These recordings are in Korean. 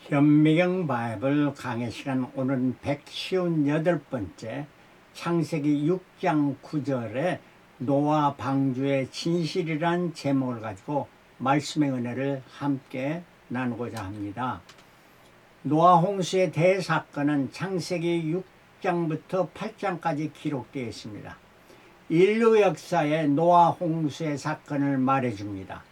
현미경 바이블 강의 시간, 오늘은 158번째 창세기 6장 9절에 노아 방주의 진실이란 제목을 가지고 말씀의 은혜를 함께 나누고자 합니다. 노아 홍수의 대사건은 창세기 6장부터 8장까지 기록되어 있습니다. 인류 역사의 노아 홍수의 사건을 말해줍니다.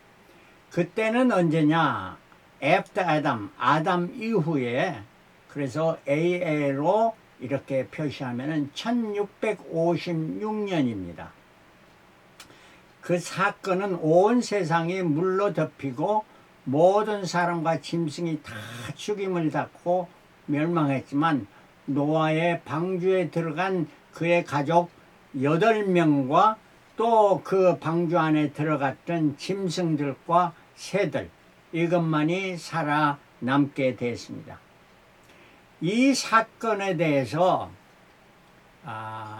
그때는 언제냐? After Adam, 아담 이후에, 그래서 AA로 이렇게 표시하면 1656년입니다. 그 사건은 온 세상이 물로 덮이고 모든 사람과 짐승이 다 죽임을 당하고 멸망했지만 노아의 방주에 들어간 그의 가족 8명과 또 그 방주 안에 들어갔던 짐승들과 새들, 이것만이 살아남게 됐습니다. 이 사건에 대해서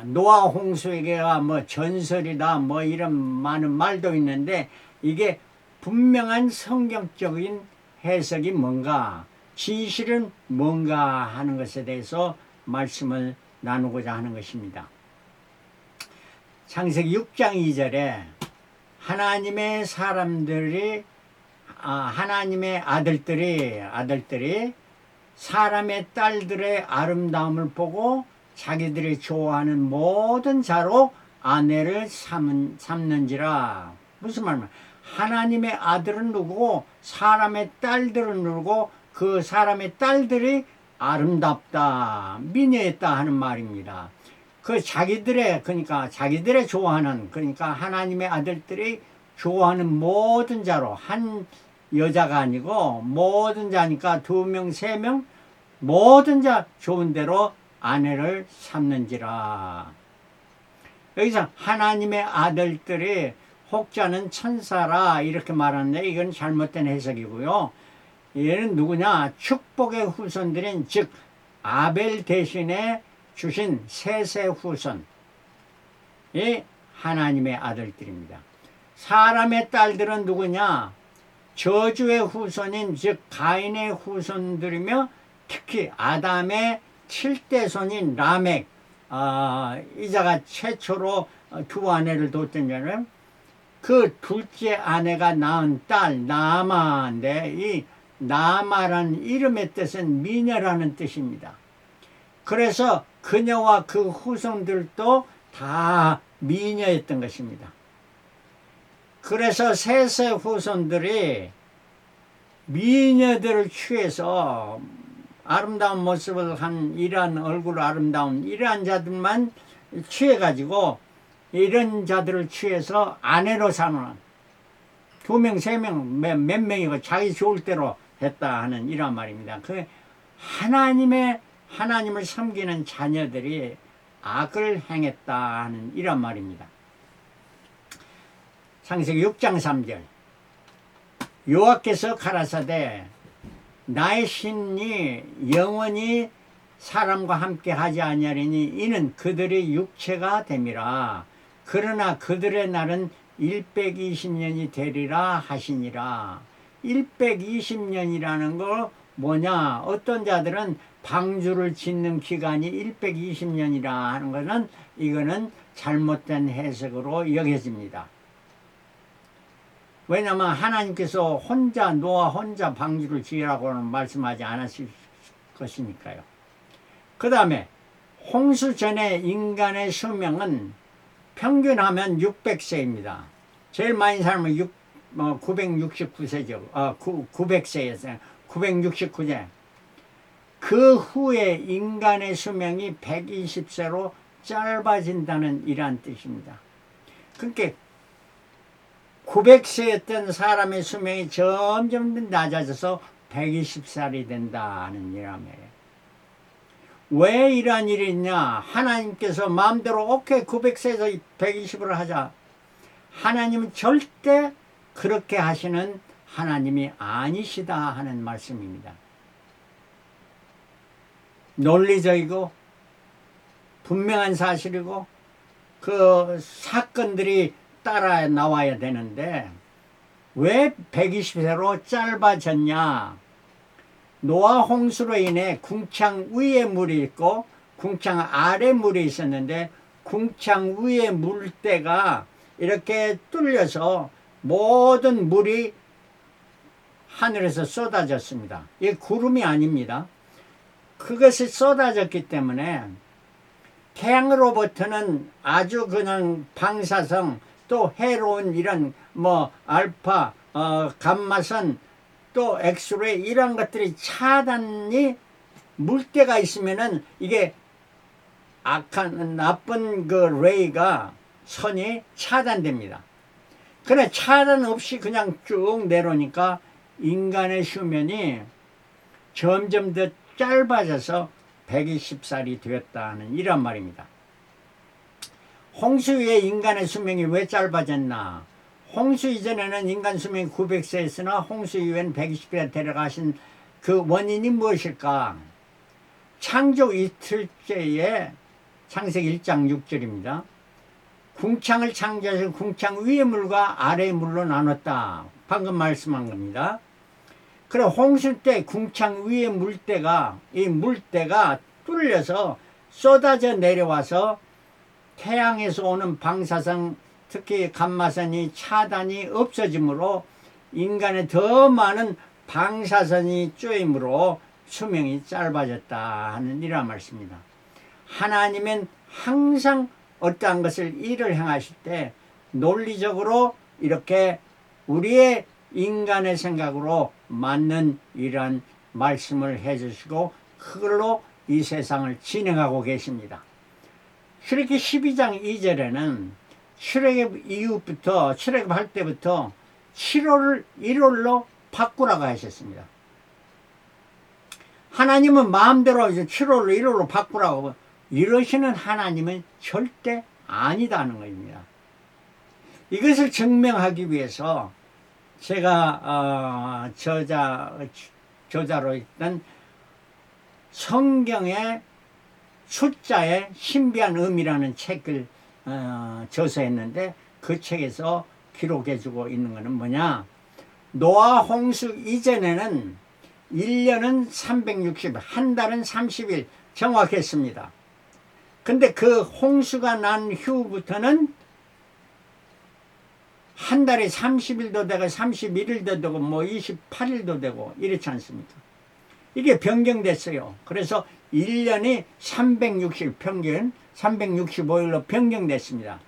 노아 홍수에게가 뭐 전설이다 뭐 이런 많은 말도 있는데, 이게 분명한 성경적인 해석이 뭔가, 진실은 뭔가 하는 것에 대해서 말씀을 나누고자 하는 것입니다. 창세기 6장 2절에 하나님의 사람들이 하나님의 아들들이 사람의 딸들의 아름다움을 보고 자기들이 좋아하는 모든 자로 아내를 삼는지라. 무슨 말이냐? 하나님의 아들은 누구고 사람의 딸들은 누구고 그 사람의 딸들이 아름답다, 미녀였다 하는 말입니다. 그 그러니까 자기들의 좋아하는, 그러니까 하나님의 아들들이 좋아하는 모든 자로, 한 여자가 아니고 모든 자니까 2명, 3명, 모든 자 좋은 대로 아내를 삼는지라. 여기서 하나님의 아들들이 혹자는 천사라 이렇게 말하는데, 이건 잘못된 해석이고요. 얘는 누구냐? 축복의 후손들인, 즉 아벨 대신에 주신 셋의 후손이 하나님의 아들들입니다. 사람의 딸들은 누구냐? 저주의 후손인, 즉 가인의 후손들이며 특히 아담의 7대 손인 라멕, 이 자가 최초로 2 아내를 뒀던 자는 그 둘째 아내가 낳은 딸 나아마인데, 이 나아마라는 이름의 뜻은 미녀라는 뜻입니다. 그래서 그녀와 그 후손들도 다 미녀였던 것입니다. 그래서 셋의 후손들이 미녀들을 취해서 아름다운 모습을 한, 이러한 얼굴 아름다운 이러한 자들만 취해가지고, 이런 자들을 취해서 아내로 삼는, 2명, 3명, 몇 명이고 자기 좋을 대로 했다 하는 이런 말입니다. 그 하나님을 섬기는 자녀들이 악을 행했다 하는 이런 말입니다. 창세기 6장 3절, 여호와께서 가라사대 나의 신이 영원히 사람과 함께 하지 아니하리니 이는 그들의 육체가 됨이라. 그러나 그들의 날은 120년이 되리라 하시니라. 120년이라는 거 뭐냐? 어떤 자들은 방주를 짓는 기간이 120년이라 하는 것은, 이거는 잘못된 해석으로 여겨집니다. 왜냐하면 하나님께서 노아 혼자 방주를 지으라고는 말씀하지 않았을 것이니까요. 그 다음에 홍수 전에 인간의 수명은 평균하면 600세입니다. 제일 많이 살면 969세죠. 900세였어요. 969세. 그 후에 인간의 수명이 120세로 짧아진다는 이러한 뜻입니다. 그러니까 900세였던 사람의 수명이 점점 낮아져서 120살이 된다는 이라며요. 왜 이러한 일이 있냐? 하나님께서 마음대로 오케이 900세에서 120으로 하자. 하나님은 절대 그렇게 하시는 하나님이 아니시다 하는 말씀입니다. 논리적이고 분명한 사실이고 그 사건들이 따라 나와야 되는데, 왜 120세로 짧아졌냐? 노아 홍수로 인해 궁창 위에 물이 있고 궁창 아래 물이 있었는데 궁창 위에 물때가 이렇게 뚫려서 모든 물이 하늘에서 쏟아졌습니다. 이게 구름이 아닙니다. 그것이 쏟아졌기 때문에 태양으로부터는 아주 그냥 방사성 또 해로운 이런 뭐 알파, 감마선 또 엑스레이 이런 것들이 차단이 물때가 있으면은 이게 악한 나쁜 그 레이가 선이 차단됩니다. 그래 차단 없이 그냥 쭉 내려오니까 인간의 수명이 점점 더 짧아져서 120살이 되었다는 이런 말입니다. 홍수 이후에 인간의 수명이 왜 짧아졌나? 홍수 이전에는 인간 수명이 900세였으나 홍수 이후에는 120세에 데려가신 그 원인이 무엇일까? 창조 이틀째에 창세기 1장 6절입니다. 궁창을 창조해서 궁창 위의 물과 아래의 물로 나눴다. 방금 말씀한 겁니다. 그래 홍수 때 궁창 위의 물때가 이 물때가 뚫려서 쏟아져 내려와서 태양에서 오는 방사성 특히 감마선이 차단이 없어지므로 인간의 더 많은 방사선이 쪼임으로 수명이 짧아졌다 하는 이런 말씀입니다. 하나님은 항상 어떠한 것을 일을 행하실 때 논리적으로 이렇게 우리의 인간의 생각으로 맞는 이런 말씀을 해주시고 그걸로 이 세상을 진행하고 계십니다. 출애굽기 12장 2절에는 출애굽 이후부터 출애굽할 때부터 7월을 1월로 바꾸라고 하셨습니다. 하나님은 마음대로 이제 7월로 1월로 바꾸라고 이러시는 하나님은 절대 아니다는 겁니다. 이것을 증명하기 위해서 제가 저자로 있던 성경의 숫자의 신비한 의미라는 책을 저서했는데 그 책에서 기록해주고 있는 것은 뭐냐? 노아 홍수 이전에는 1년은 360일, 한 달은 30일 정확했습니다. 근데 그 홍수가 난 후부터는 한 달에 30일도 되고 31일도 되고 뭐 28일도 되고 이렇지 않습니까? 이게 변경됐어요. 그래서 1년이 360 평균 365일로 변경됐습니다.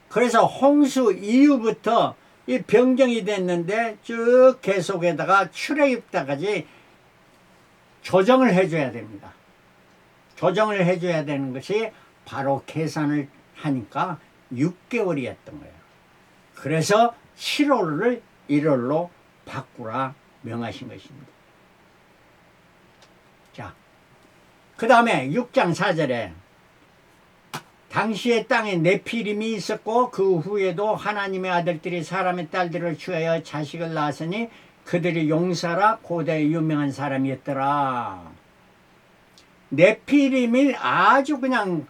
그래서 홍수 이후부터 이 변경이 됐는데 쭉 계속에다가 출애굽 때까지 조정을 해줘야 됩니다. 조정을 해줘야 되는 것이 바로 계산을 하니까 6개월이었던 거예요. 그래서 7월을 1월로 바꾸라 명하신 것입니다. 자, 그 다음에 6장 4절에 당시의 땅에 네피림이 있었고 그 후에도 하나님의 아들들이 사람의 딸들을 취하여 자식을 낳았으니 그들이 용사라 고대에 유명한 사람이었더라. 네피림이 아주 그냥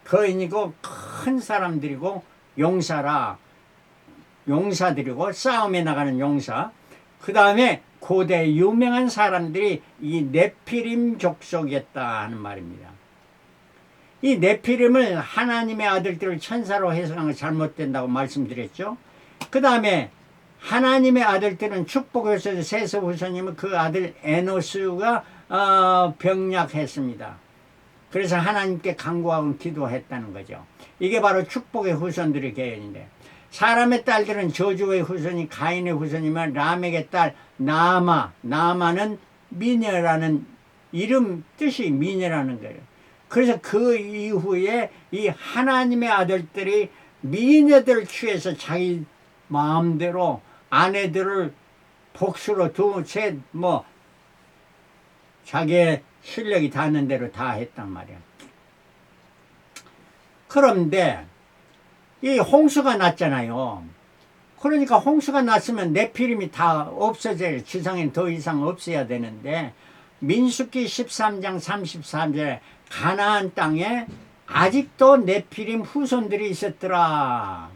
거인이고 큰 사람들이고 용사라 용사들이고 싸움에 나가는 용사. 그 다음에 고대 유명한 사람들이 이 네피림 족속이었다 하는 말입니다. 이 네피림을 하나님의 아들들을 천사로 해석한 거 잘못된다고 말씀드렸죠. 그 다음에 하나님의 아들들은 축복을 써서 셋의 후손님은 그 아들 에노스가 병약했습니다. 그래서 하나님께 간구하고 기도했다는 거죠. 이게 바로 축복의 후손들의 계열인데 사람의 딸들은 저주의 후손이 가인의 후손이면 라멕의 딸 나아마는 미녀라는 이름 뜻이 미녀라는 거예요. 그래서 그 이후에 이 하나님의 아들들이 미녀들을 취해서 자기 마음대로 아내들을 복수로 두셋 뭐 자기의 실력이 닿는 대로 다 했단 말이야. 그런데 이 홍수가 났잖아요. 그러니까 홍수가 났으면 네피림이 다 없어져야 지상엔 더 이상 없어야 되는데 민수기 13장 33절에 가나안 땅에 아직도 네피림 후손들이 있었더라.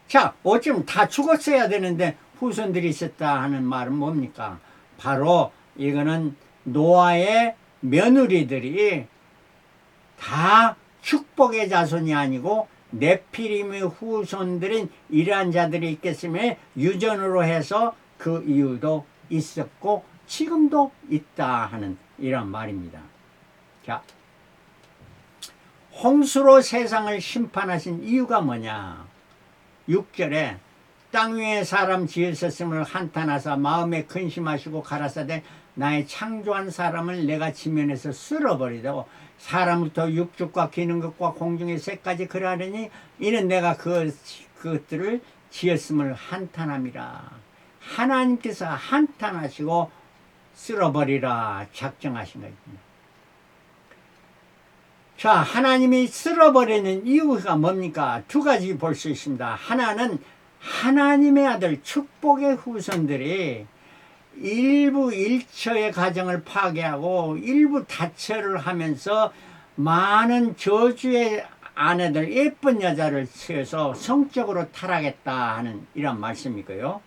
자, 어쩌면 다 죽었어야 되는데 후손들이 있었다 하는 말은 뭡니까? 바로 이거는 노아의 며느리들이 다 축복의 자손이 아니고 네피림의 후손들인 이러한 자들이 있겠으며 유전으로 해서 그 이유도 있었고 지금도 있다 하는 이런 말입니다. 자, 홍수로 세상을 심판하신 이유가 뭐냐? 6절에 땅 위에 사람 지으셨음을 한탄하사 마음에 근심하시고 가라사대 나의 창조한 사람을 내가 지면에서 쓸어버리고 사람부터 육축과 기는 것과 공중의 새까지 그러하니 이는 내가 그것들을 지었음을 한탄함이라. 하나님께서 한탄하시고 쓸어버리라 작정하신 것입니다. 자, 하나님이 쓸어버리는 이유가 뭡니까? 두 가지 볼 수 있습니다. 하나는 하나님의 아들 축복의 후손들이 일부 일처의 가정을 파괴하고 일부 다처를 하면서 많은 저주의 아내들 예쁜 여자를 취해서 성적으로 타락했다 하는 이런 말씀이고요.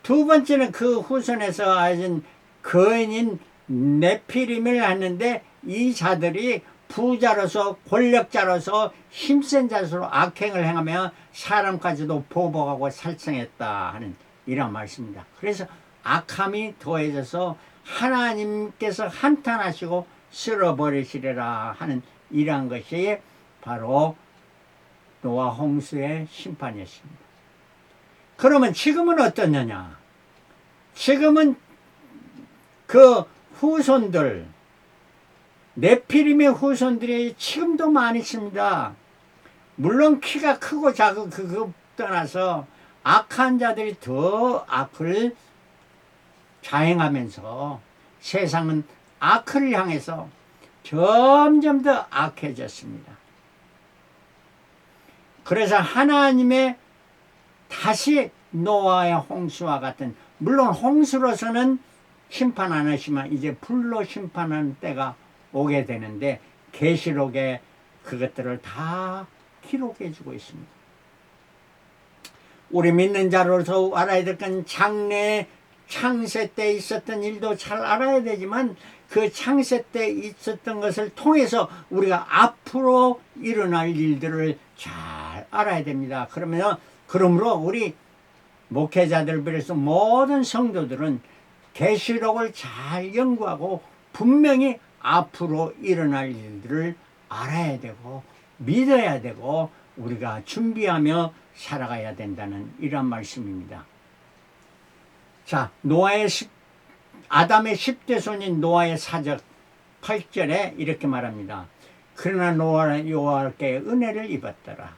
두 번째는 그 후손에서 아진 거인인 네피림을 하는데 이 자들이 부자로서 권력자로서 힘센 자로서 악행을 행하며 사람까지도 보복하고 살성했다 하는 이런 말씀입니다. 그래서 악함이 더해져서 하나님께서 한탄하시고 쓸어버리시리라 하는 이러한 것이 바로 노아 홍수의 심판이었습니다. 그러면 지금은 어떠느냐? 지금은 그 후손들 네피림의 후손들이 지금도 많이 있습니다. 물론 키가 크고 작고 그거 떠나서 악한 자들이 더 악을 자행하면서 세상은 악을 향해서 점점 더 악해졌습니다. 그래서 하나님의 다시 노아의 홍수와 같은, 물론 홍수로서는 심판 안 하시면 이제 불로 심판하는 때가 오게 되는데 계시록에 그것들을 다 기록해 주고 있습니다. 우리 믿는 자로서 알아야 될 건 장래 창세 때 있었던 일도 잘 알아야 되지만 그 창세 때 있었던 것을 통해서 우리가 앞으로 일어날 일들을 잘 알아야 됩니다. 그러므로 우리 목회자들 비롯해서 모든 성도들은 계시록을 잘 연구하고 분명히 앞으로 일어날 일들을 알아야 되고 믿어야 되고 우리가 준비하며 살아가야 된다는 이런 말씀입니다. 자, 아담의 10대 손인 노아의 사적 8절에 이렇게 말합니다. 그러나 노아는 여호와께 은혜를 입었더라.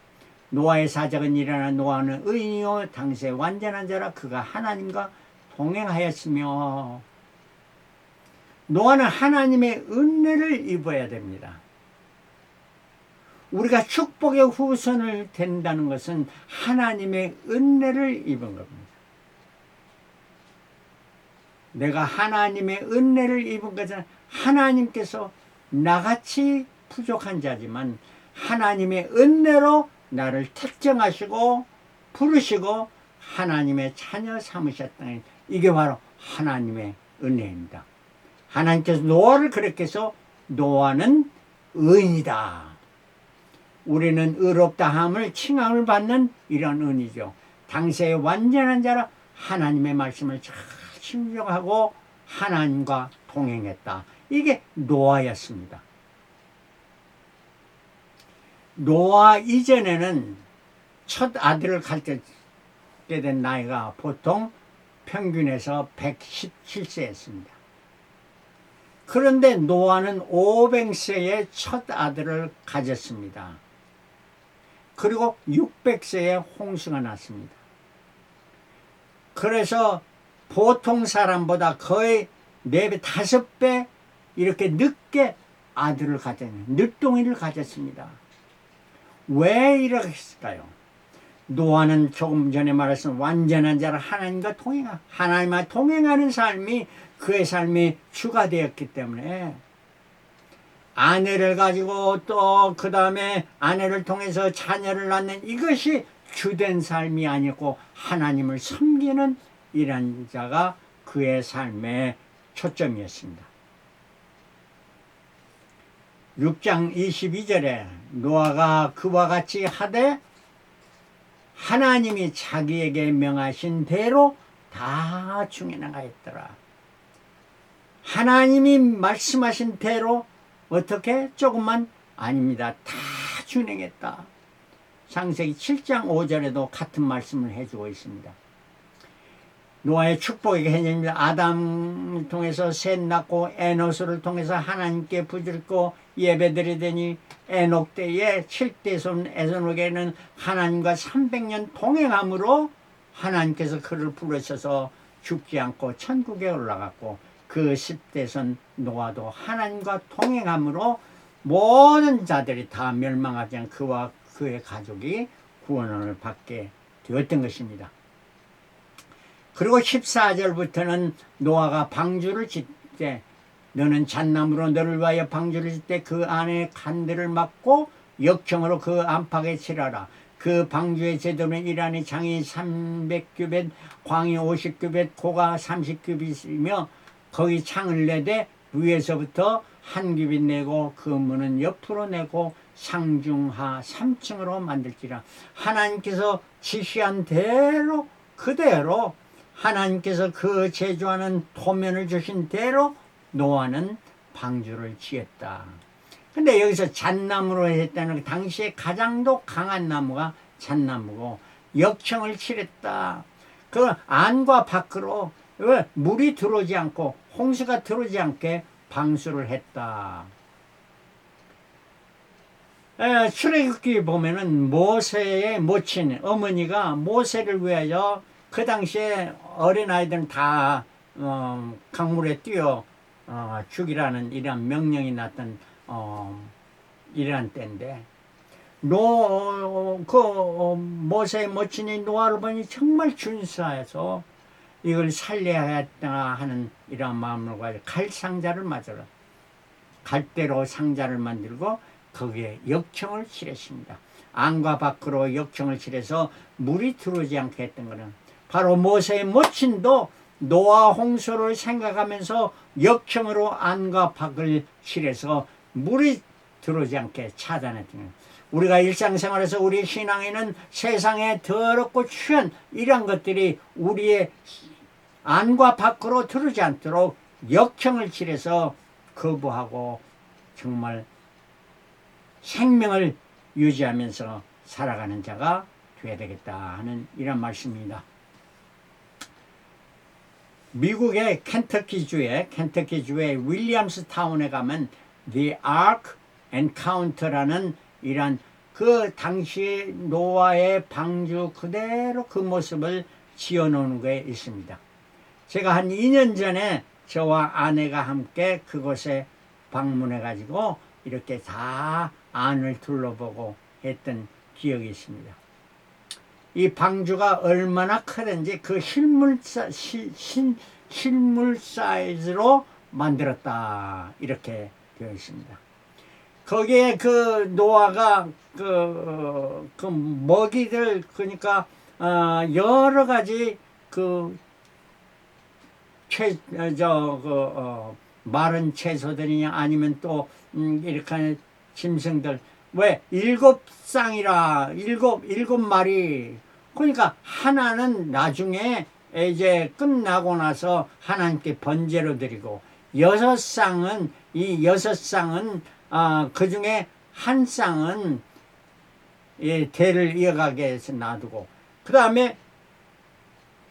노아의 사적은 일어나 노아는 의인이요 당시에 완전한 자라 그가 하나님과 동행하였으며. 노아는 하나님의 은혜를 입어야 됩니다. 우리가 축복의 후손을 된다는 것은 하나님의 은혜를 입은 겁니다. 내가 하나님의 은혜를 입은 것은 하나님께서 나같이 부족한 자지만 하나님의 은혜로 나를 택정하시고 부르시고 하나님의 자녀 삼으셨다는, 이게 바로 하나님의 은혜입니다. 하나님께서 노아를 그렇게 해서 노아는 의인이다. 우리는 의롭다 함을 칭함을 받는 이런 은이죠. 당시의 완전한 자라 하나님의 말씀을 잘 순종하고 하나님과 동행했다. 이게 노아였습니다. 노아 이전에는 첫 아들을 가졌게 된 나이가 보통 평균에서 117세였습니다. 그런데 노아는 500세에 첫 아들을 가졌습니다. 그리고 600세에 홍수가 났습니다. 그래서 보통 사람보다 거의 4배, 5배 이렇게 늦게 아들을 가졌네요. 늦둥이를 가졌습니다. 왜 이렇게 했을까요? 노아는 조금 전에 말했던 완전한 자라 하나님과 동행하는 삶이 그의 삶이 주가 되었기 때문에 아내를 가지고 또 그 다음에 아내를 통해서 자녀를 낳는 이것이 주된 삶이 아니었고 하나님을 섬기는 이란 자가 그의 삶의 초점이었습니다. 6장 22절에 노아가 그와 같이 하되 하나님이 자기에게 명하신 대로 다 중해나가였더라. 하나님이 말씀하신 대로 어떻게? 조금만? 아닙니다. 다 준행했다. 창세기 7장 5절에도 같은 말씀을 해주고 있습니다. 노아의 축복의 개념입니다. 아담을 통해서 셋 낳고 에노스를 통해서 하나님께 부질고 예배드리더니 에녹 때에 7대 손 에노크에는 하나님과 300년 동행함으로 하나님께서 그를 부르셔서 죽지 않고 천국에 올라갔고, 그 10대 손 노아도 하나님과 동행함으로 모든 자들이 다 멸망하지 않고 그와 그의 가족이 구원을 받게 되었던 것입니다. 그리고 14절부터는 노아가 방주를 짓되 너는 잣나무로 너를 위하여 방주를 짓되 그 안에 간들을 막고 역청으로 그 안팎에 칠하라. 그 방주의 제도는 이란의 장이 300규빗, 광이 50규빗, 고가 30규빗이며 거기 창을 내되 위에서부터 한 규빗 내고 그 문은 옆으로 내고 상중하 3층으로 만들지라. 하나님께서 지시한 대로 그대로 하나님께서 그 제조하는 토면을 주신 대로 노아는 방주를 지었다. 근데 여기서 잣나무로 했다는 당시에 가장 더 강한 나무가 잣나무고 역청을 칠했다. 그 안과 밖으로 물이 들어오지 않고 홍수가 들어오지 않게 방수를 했다. 출애굽기 보면은 모세의 모친 어머니가 모세를 위하여 그 당시에 어린아이들은 다 강물에 뛰어 죽이라는 이런 명령이 났던 이런 때인데 모세의 모친이 노아를 보니 정말 준수해서 이걸 살려야겠다 하는 이런 마음을 가지고 갈상자를 만들어 갈대로 상자를 만들고 거기에 역청을 칠했습니다. 안과 밖으로 역청을 칠해서 물이 들어오지 않게 했던 것은 바로 모세의 모친도 노아 홍수를 생각하면서 역청으로 안과 밖을 칠해서 물이 들어오지 않게 차단했던 거예요. 우리가 일상생활에서 우리 신앙에는 세상에 더럽고 추한 이런 것들이 우리의 안과 밖으로 들어오지 않도록 역청을 칠해서 거부하고 정말 생명을 유지하면서 살아가는 자가 되어야 되겠다 하는 이런 말씀입니다. 미국의 켄터키주의 윌리엄스 타운에 가면 The Ark Encounter라는 이런 그 당시 노아의 방주 그대로 그 모습을 지어놓은 게 있습니다. 제가 한 2년 전에 저와 아내가 함께 그곳에 방문해 가지고 이렇게 다 안을 둘러보고 했던 기억이 있습니다. 이 방주가 얼마나 크든지 그 실물 사이즈로 만들었다 이렇게 되어 있습니다. 거기에 그 노아가 그 먹이들 그러니까 여러 가지 그 마른 채소들이냐 아니면 또 이렇게 짐승들 왜 7쌍이라 7마리 그러니까 하나는 나중에 이제 끝나고 나서 하나님께 번제로 드리고 6쌍은 이 6쌍은 그 중에 한 쌍은 대를 이어가게 해서 놔두고 그 다음에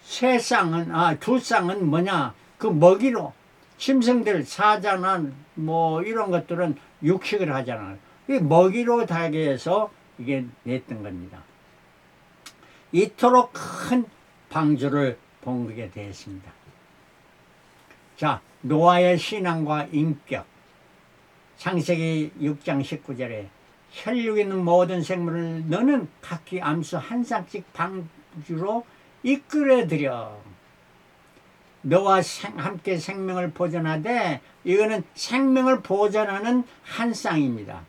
2쌍은 뭐냐 그 먹이로 짐승들 사자나 뭐 이런 것들은 육식을 하잖아요. 이 먹이로 달게 해서 이게 냈던 겁니다. 이토록 큰 방주를 봉기게 되었습니다. 자, 노아의 신앙과 인격. 창세기 6장 19절에 혈육 있는 모든 생물을 너는 각기 암수 한 쌍씩 방주로 이끌어들여 너와 함께 생명을 보존하되 이거는 생명을 보존하는 한 쌍입니다.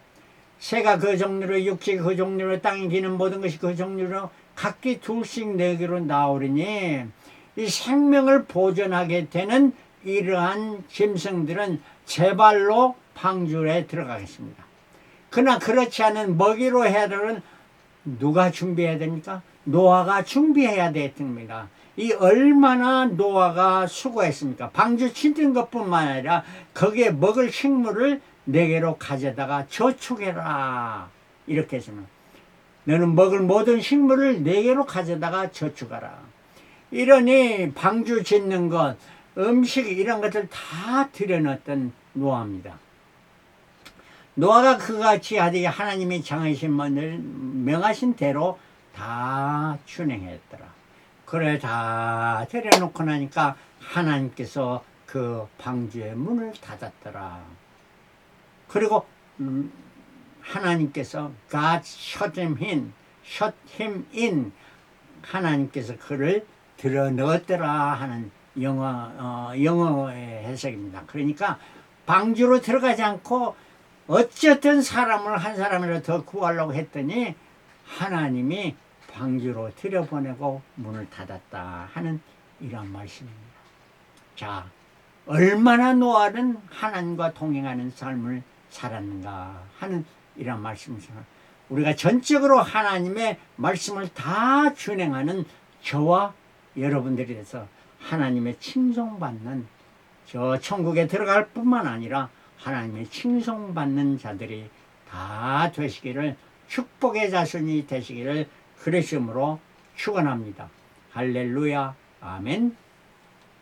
새가 그 종류로 육식이 그 종류로 땅에 기는 모든 것이 그 종류로 각기 둘씩 내게로 나오리니 이 생명을 보존하게 되는 이러한 짐승들은 제발로 방주에 들어가겠습니다. 그러나 그렇지 않은 먹이로 해야 되는 누가 준비해야 됩니까? 노아가 준비해야 됐습니다. 이 얼마나 노아가 수고했습니까? 방주 짓는 것뿐만 아니라 거기에 먹을 식물을 내게로 가져다가 저축해라. 이렇게 했습니다. 너는 먹을 모든 식물을 내게로 가져다가 저축하라. 이러니 방주 짓는 것, 음식 이런 것들 다 들여놨던 노아입니다. 노아가 그같이 하되 하나님이 정하신 분을 명하신 대로 다 준행했더라. 그래 다 들여놓고 나니까 하나님께서 그 방주의 문을 닫았더라. 그리고 하나님께서 God shut him in 하나님께서 그를 들어 넣었더라 하는 영어의 해석입니다. 그러니까 방주로 들어가지 않고 어쨌든 사람을 한 사람이라도 더 구하려고 했더니 하나님이 방주로 들여보내고 문을 닫았다 하는 이런 말씀입니다. 자, 얼마나 노아는 하나님과 동행하는 삶을 살았는가 하는 이런 말씀입니다. 우리가 전적으로 하나님의 말씀을 다 준행하는 저와 여러분들이 돼서 하나님의 칭송받는 저 천국에 들어갈 뿐만 아니라 하나님의 칭송받는 자들이 다 되시기를 축복의 자손이 되시기를 그리스도로 축원합니다. 할렐루야. 아멘.